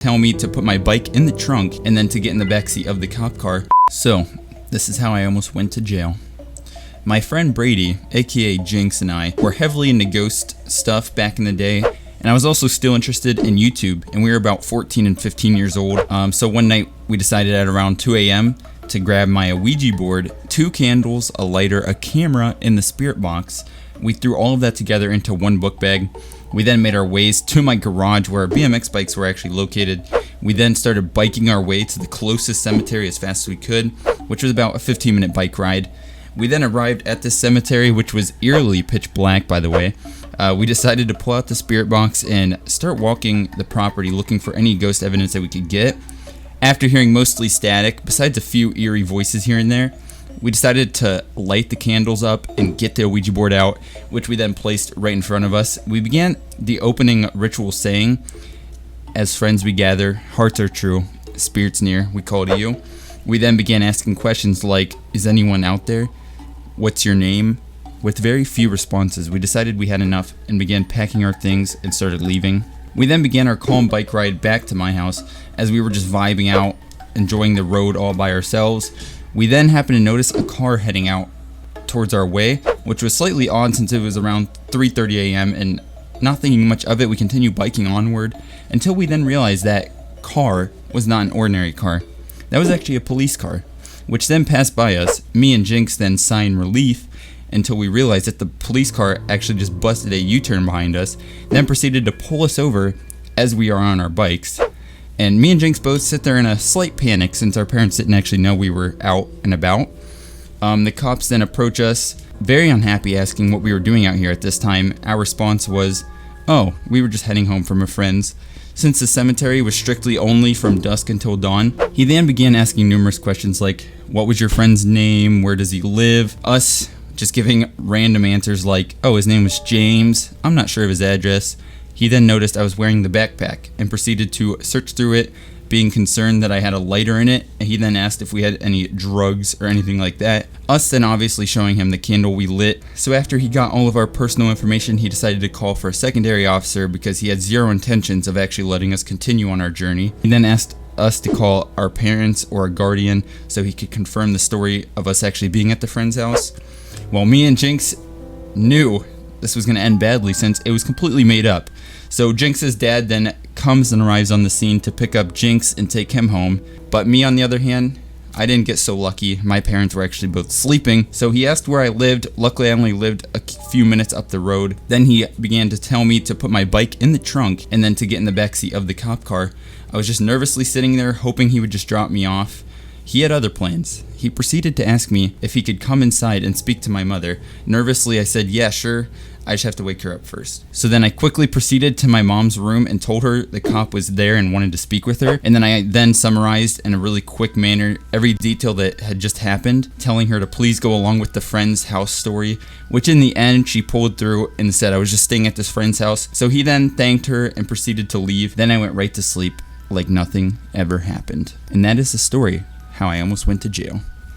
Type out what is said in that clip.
tell me to put my bike in the trunk and then to get in the backseat of the cop car. So, this is how I almost went to jail. My friend Brady, aka Jinx, and I were heavily into ghost stuff back in the day, and I was also still interested in YouTube, and we were about 14 and 15 years old. So one night we decided at around 2 a.m. to grab my Ouija board, 2 candles, a lighter, a camera, and the spirit box. We threw all of that together into one book bag. We then made our ways to my garage where our BMX bikes were actually located. We then started biking our way to the closest cemetery as fast as we could, which was about a 15-minute bike ride. We then arrived at this cemetery, which was eerily pitch black, by the way. We decided to pull out the spirit box and start walking the property looking for any ghost evidence that we could get. After hearing mostly static, besides a few eerie voices here and there, we decided to light the candles up and get the Ouija board out, which we then placed right in front of us. We began the opening ritual saying, "As friends we gather, hearts are true, spirits near, we call to you." We then began asking questions like, "Is anyone out there? What's your name?" With very few responses, we decided we had enough and began packing our things and started leaving. We then began our calm bike ride back to my house as we were just vibing out, enjoying the road all by ourselves. We then happened to notice a car heading out towards our way, which was slightly odd since it was around 3:30 a.m. and not thinking much of it, we continued biking onward until we then realized that car was not an ordinary car. That was actually a police car, which then passed by us. Me and Jinx then signed relief until we realized that the police car actually just busted a U-turn behind us, then proceeded to pull us over as we are on our bikes. And me and Jinx both sit there in a slight panic since our parents didn't actually know we were out and about. The cops then approach us, very unhappy, asking what we were doing out here at this time. Our response was, "Oh, we were just heading home from a friend's." Since the cemetery was strictly only from dusk until dawn, he then began asking numerous questions like, "What was your friend's name? Where does he live?" Us just giving random answers like, "Oh, his name was James. I'm not sure of his address." He then noticed I was wearing the backpack and proceeded to search through it, being concerned that I had a lighter in it. And he then asked if we had any drugs or anything like that. Us then obviously showing him the candle we lit. So after he got all of our personal information, he decided to call for a secondary officer because he had zero intentions of actually letting us continue on our journey. He then asked us to call our parents or a guardian so he could confirm the story of us actually being at the friend's house. Well, me and Jinx knew this was going to end badly since it was completely made up. So Jinx's dad then comes and arrives on the scene to pick up Jinx and take him home. But me, on the other hand, I didn't get so lucky. My parents were actually both sleeping. So he asked where I lived. Luckily, I only lived a few minutes up the road. Then he began to tell me to put my bike in the trunk and then to get in the backseat of the cop car. I was just nervously sitting there hoping he would just drop me off. He had other plans. He proceeded to ask me if he could come inside and speak to my mother. Nervously, I said, "Yeah, sure. I just have to wake her up first." So then I quickly proceeded to my mom's room and told her the cop was there and wanted to speak with her. And then I summarized in a really quick manner every detail that had just happened, telling her to please go along with the friend's house story, which in the end she pulled through and said I was just staying at this friend's house. So he then thanked her and proceeded to leave. Then I went right to sleep like nothing ever happened. And that is the story how I almost went to jail.